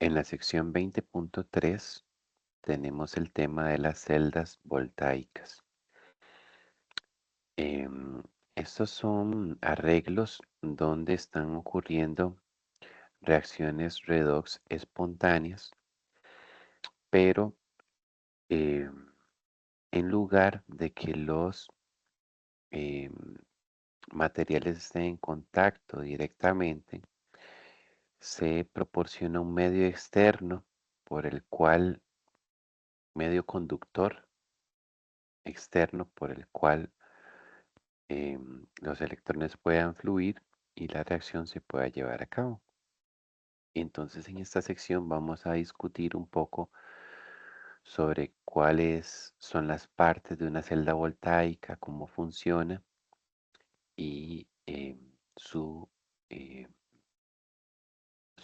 En la sección 20.3 tenemos el tema de las celdas voltaicas. Em, Estos son arreglos donde están ocurriendo reacciones redox espontáneas, pero en lugar de que los em, materiales estén en contacto directamente, se proporciona un medio externo por el cual, medio conductor externo por el cual los electrones puedan fluir y la reacción se pueda llevar a cabo. Entonces en esta sección vamos a discutir un poco sobre cuáles son las partes de una celda voltaica, cómo funciona y eh, su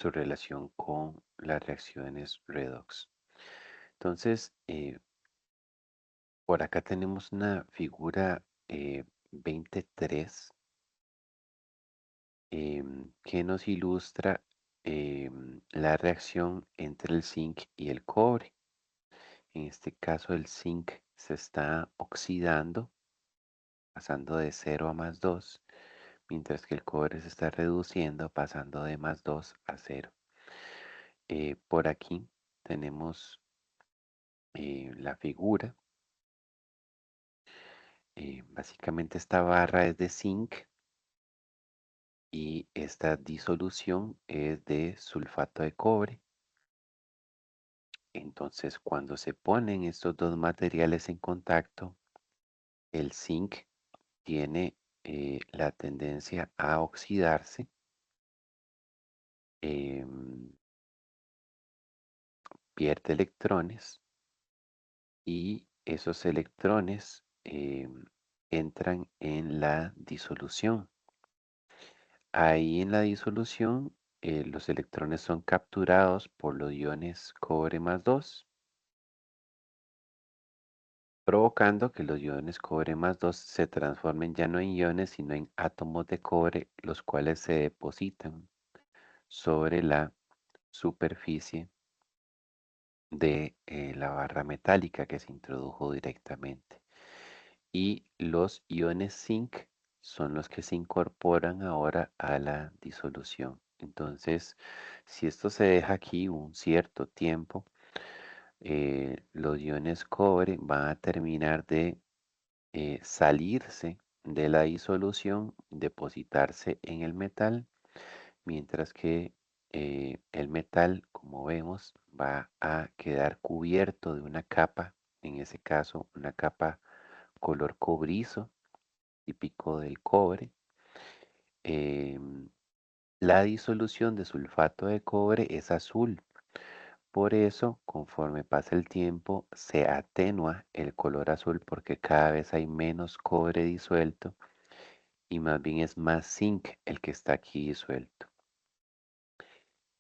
relación con las reacciones redox. Entonces, por acá tenemos una figura 23 que nos ilustra la reacción entre el zinc y el cobre. En este caso el zinc se está oxidando, pasando de 0 a +2, mientras que el cobre se está reduciendo, pasando de +2 a 0. Por aquí tenemos la figura. Básicamente esta barra es de zinc y esta disolución es de sulfato de cobre. Entonces, cuando se ponen estos dos materiales en contacto, el zinc tiene la tendencia a oxidarse, em, pierde electrones y esos electrones entran en la disolución. Ahí en la disolución, los electrones son capturados por los iones cobre +2, provocando que los iones cobre +2 se transformen ya no en iones, sino en átomos de cobre, los cuales se depositan sobre la superficie de la barra metálica que se introdujo directamente. Y los iones zinc son los que se incorporan ahora a la disolución. Entonces, si esto se deja aquí un cierto tiempo, los iones cobre van a terminar de salirse de la disolución, depositarse en el metal, mientras que el metal, como vemos, va a quedar cubierto de una capa, en ese caso una capa color cobrizo, típico del cobre. Em, la disolución de sulfato de cobre es azul. Por eso, conforme pasa el tiempo, se atenúa el color azul porque cada vez hay menos cobre disuelto y más bien es más zinc el que está aquí disuelto.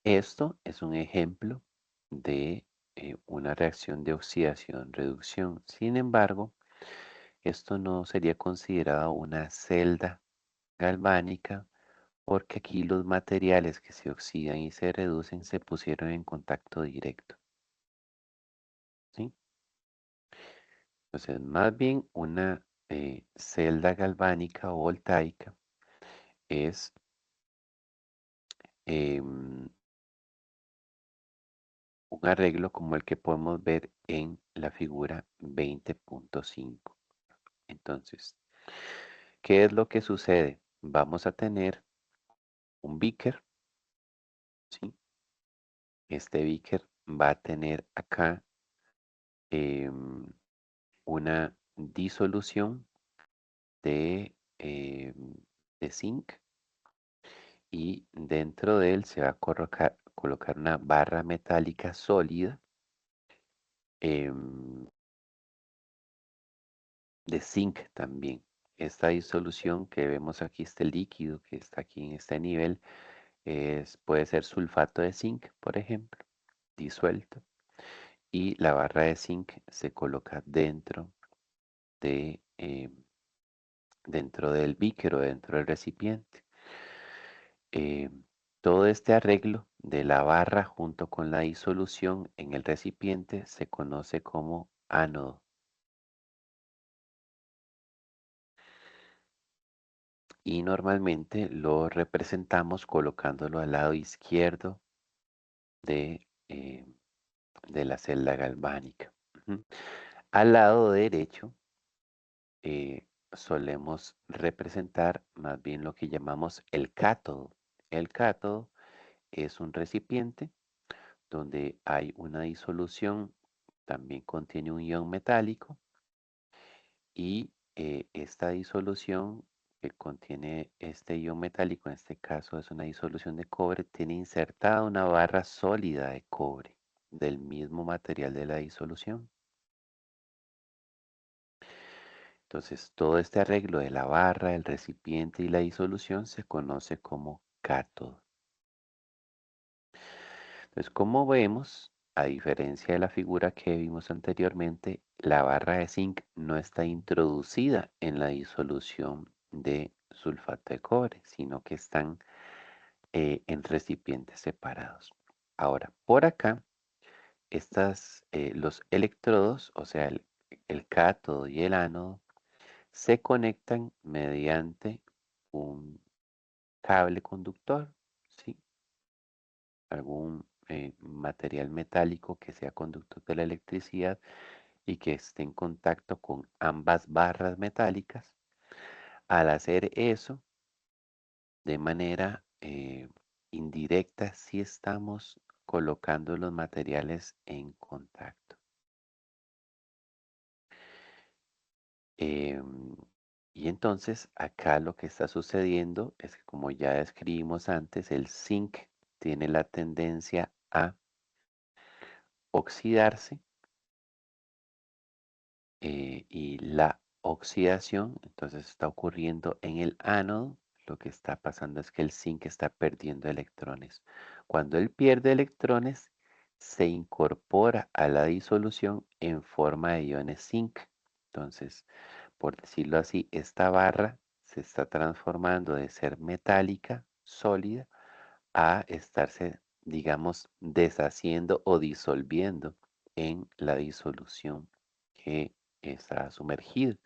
Esto es un ejemplo de una reacción de oxidación-reducción. Sin embargo, esto no sería considerado una celda galvánica porque aquí los materiales que se oxidan y se reducen se pusieron en contacto directo, ¿sí? Entonces, más bien una celda galvánica o voltaica es un arreglo como el que podemos ver en la figura 20.5. Entonces, ¿qué es lo que sucede? Vamos a tener un beaker, ¿sí? Este beaker va a tener acá em, una disolución de, de zinc y dentro de él se va a colocar una barra metálica sólida em, de zinc también. Esta disolución que vemos aquí, este líquido que está aquí en este nivel, puede ser sulfato de zinc, por ejemplo, disuelto. Y la barra de zinc se coloca de, dentro del beaker o dentro del recipiente. Todo este arreglo de la barra junto con la disolución en el recipiente se conoce como ánodo y normalmente lo representamos colocándolo al lado izquierdo de, eh, de la celda galvánica. Ujú. Al lado derecho eh, solemos representar más bien lo que llamamos el cátodo. El cátodo es un recipiente donde hay una disolución, también contiene un ion metálico y esta disolución que contiene este ion metálico, en este caso es una disolución de cobre, tiene insertada una barra sólida de cobre del mismo material de la disolución. Entonces, todo este arreglo de la barra, el recipiente y la disolución se conoce como cátodo. Entonces, como vemos, a diferencia de la figura que vimos anteriormente, la barra de zinc no está introducida en la disolución de sulfato de cobre, sino que están en recipientes separados. Ahora, por acá, los electrodos, o sea, el cátodo y el ánodo, se conectan mediante un cable conductor, ¿sí? Algún material metálico que sea conductor de la electricidad y que esté en contacto con ambas barras metálicas. Al hacer eso, de manera indirecta, sí estamos colocando los materiales en contacto. Em, y entonces acá lo que está sucediendo es que como ya describimos antes, el zinc tiene la tendencia a oxidarse y la oxidación entonces está ocurriendo en el ánodo. Lo que está pasando es que el zinc está perdiendo electrones. Cuando él pierde electrones, se incorpora a la disolución en forma de iones zinc. Entonces, por decirlo así, esta barra se está transformando de ser metálica, sólida, a estarse, digamos, deshaciendo o disolviendo en la disolución que está sumergido.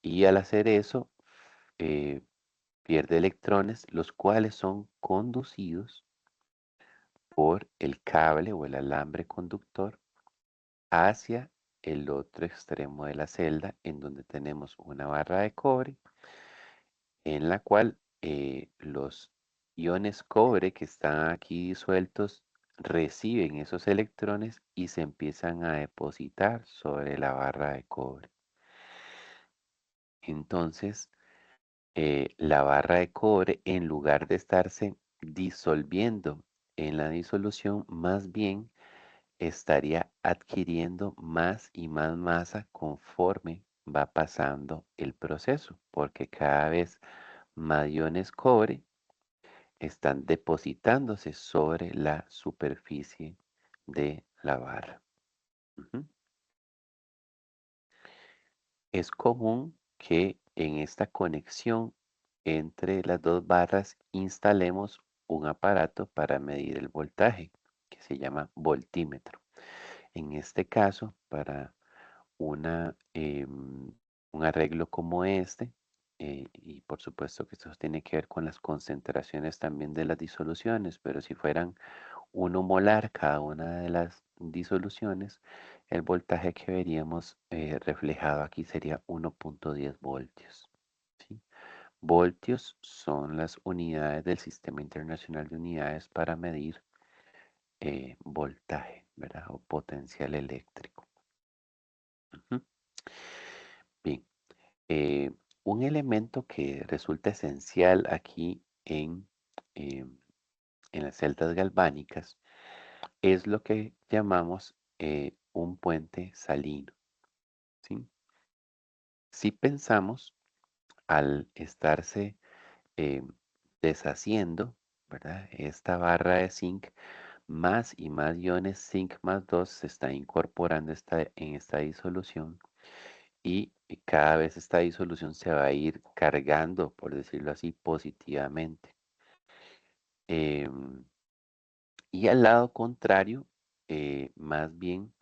Y al hacer eso, eh, pierde electrones, los cuales son conducidos por el cable o el alambre conductor hacia el otro extremo de la celda, en donde tenemos una barra de cobre en la cual los iones cobre que están aquí disueltos reciben esos electrones y se empiezan a depositar sobre la barra de cobre. Entonces, la barra de cobre, en lugar de estarse disolviendo en la disolución, más bien estaría adquiriendo más y más masa conforme va pasando el proceso, porque cada vez más iones cobre están depositándose sobre la superficie de la barra. Ujú. Es común que en esta conexión entre las dos barras instalemos un aparato para medir el voltaje, que se llama voltímetro. En este caso, para una, un arreglo como este, y por supuesto que esto tiene que ver con las concentraciones también de las disoluciones, pero si fueran 1 molar cada una de las disoluciones, el voltaje que veríamos reflejado aquí sería 1.10 voltios. ¿Sí? Voltios son las unidades del Sistema Internacional de Unidades para medir voltaje, ¿verdad? O potencial eléctrico. Ujú. Bien, eh, un elemento que resulta esencial aquí eh, en las celdas galvánicas es lo que llamamos un puente salino, ¿sí? Si pensamos al estarse eh, deshaciendo, ¿verdad? Esta barra de zinc, más y más iones zinc más 2 se está incorporando en esta disolución y cada vez esta disolución se va a ir cargando, por decirlo así, positivamente. Em, y al lado contrario, más bien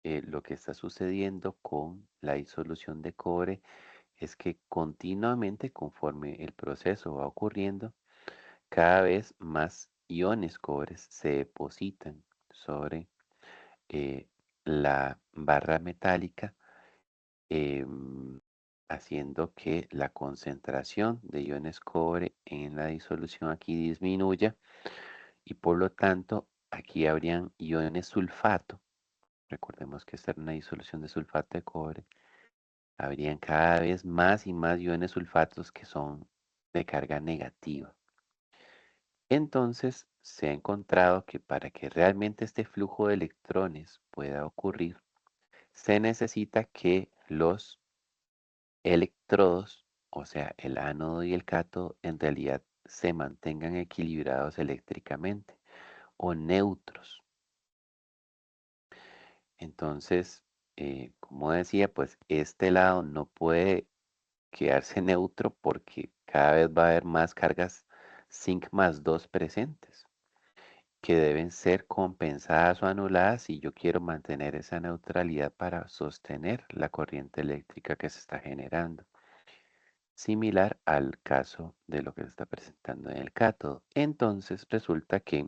lo que está sucediendo con la disolución de cobre es que continuamente, conforme el proceso va ocurriendo, cada vez más iones cobres se depositan sobre eh, la barra metálica, em, haciendo que la concentración de iones cobre en la disolución aquí disminuya y por lo tanto aquí habrían iones sulfato. Recordemos que esta era una disolución de sulfato de cobre. Habrían cada vez más y más iones sulfatos que son de carga negativa. Entonces, se ha encontrado que para que realmente este flujo de electrones pueda ocurrir, se necesita que los electrodos, o sea, el ánodo y el cátodo, en realidad se mantengan equilibrados eléctricamente o neutros. Entonces, como decía, pues este lado no puede quedarse neutro porque cada vez va a haber más cargas zinc más 2 presentes que deben ser compensadas o anuladas si yo quiero mantener esa neutralidad para sostener la corriente eléctrica que se está generando. Similar al caso de lo que se está presentando en el cátodo. Entonces resulta que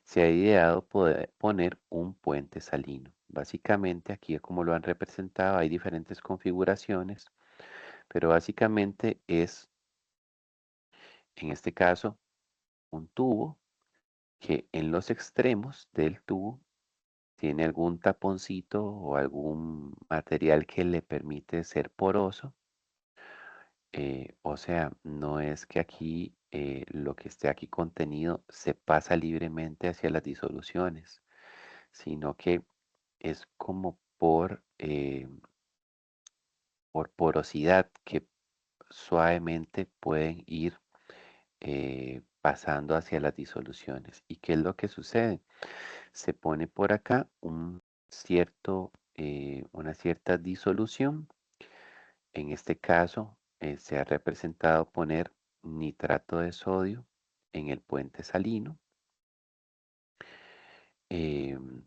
se ha ideado poder poner un puente salino. Básicamente aquí como lo han representado hay diferentes configuraciones, pero básicamente es en este caso un tubo que en los extremos del tubo tiene algún taponcito o algún material que le permite ser poroso. O sea, no es que aquí lo que esté aquí contenido se pasa libremente hacia las disoluciones, sino que es como por porosidad que suavemente pueden ir pasando hacia las disoluciones. ¿Y qué es lo que sucede? Se pone por acá una cierta disolución. En este caso, se ha representado poner nitrato de sodio en el puente salino. Em,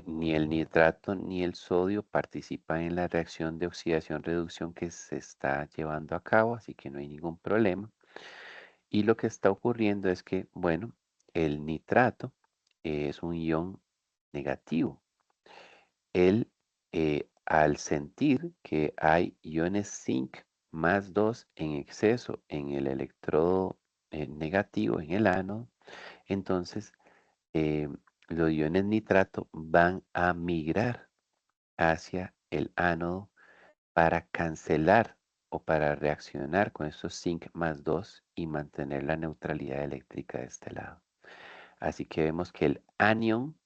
ni el nitrato ni el sodio participan en la reacción de oxidación-reducción que se está llevando a cabo, así que no hay ningún problema. Y lo que está ocurriendo es que, bueno, el nitrato es un ion negativo. Él, al sentir que hay iones zinc más 2 en exceso en el electrodo negativo, en el ánodo, entonces eh, los iones nitrato van a migrar hacia el ánodo para cancelar o para reaccionar con estos zinc más 2 y mantener la neutralidad eléctrica de este lado. Así que vemos que el anión,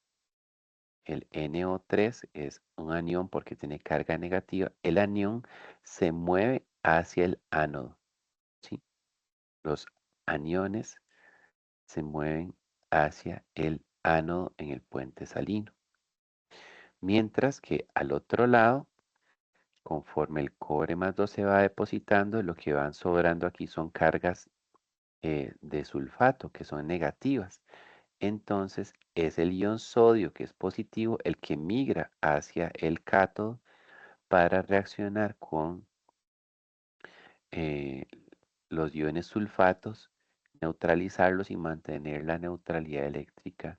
el NO3 es un anión porque tiene carga negativa. El anión se mueve hacia el ánodo, ¿sí? Los aniones se mueven hacia el ánodo en el puente salino. Mientras que al otro lado, conforme el cobre más 2 se va depositando, lo que van sobrando aquí son cargas de sulfato que son negativas. Entonces es el ion sodio que es positivo el que migra hacia el cátodo para reaccionar con eh, los iones sulfatos, neutralizarlos y mantener la neutralidad eléctrica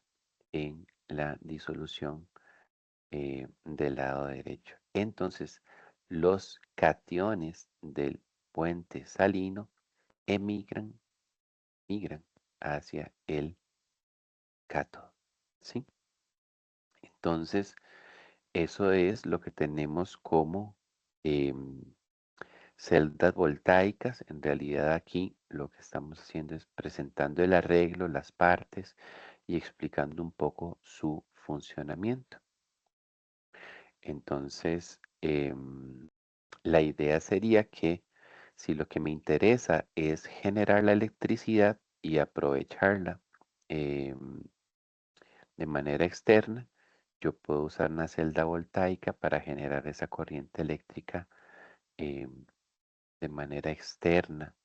en la disolución del lado derecho. Entonces, los cationes del puente salino migran hacia el cátodo, ¿sí? Entonces, eso es lo que tenemos como em, celdas voltaicas. En realidad aquí lo que estamos haciendo es presentando el arreglo, las partes y explicando un poco su funcionamiento. Entonces, la idea sería que si lo que me interesa es generar la electricidad y aprovecharla em, de manera externa, yo puedo usar una celda voltaica para generar esa corriente eléctrica em, de manera externa.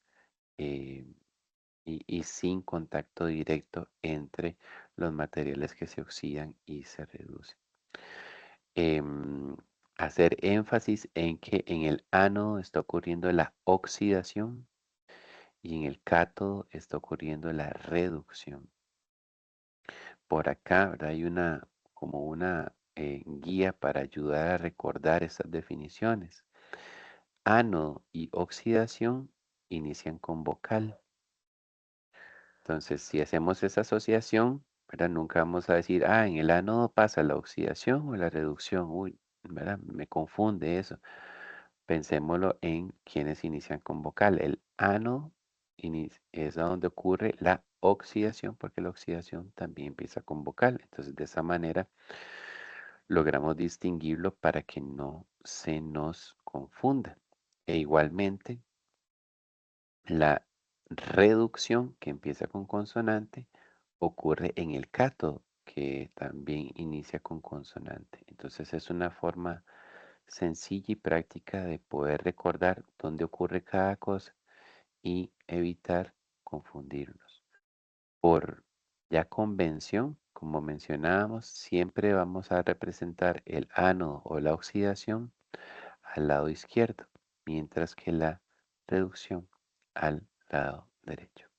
y sin contacto directo entre los materiales que se oxidan y se reducen. Em, Hacer énfasis en que en el ánodo está ocurriendo la oxidación y en el cátodo está ocurriendo la reducción. Por acá, ¿verdad? Hay como una guía para ayudar a recordar estas definiciones. Ánodo y oxidación inician con vocal. Entonces, si hacemos esa asociación, ¿verdad? Nunca vamos a decir, en el ánodo pasa la oxidación o la reducción. Uy, ¿verdad? Me confunde eso. Pensémoslo en quienes inician con vocal. El ánodo es a donde ocurre la oxidación, porque la oxidación también empieza con vocal. Entonces, de esa manera logramos distinguirlo para que no se nos confunda. E igualmente, la reducción, que empieza con consonante, ocurre en el cátodo, que también inicia con consonante. Entonces es una forma sencilla y práctica de poder recordar dónde ocurre cada cosa y evitar confundirnos. Por ya convención, como mencionábamos, siempre vamos a representar el ánodo o la oxidación al lado izquierdo, mientras que la reducción al lado derecho.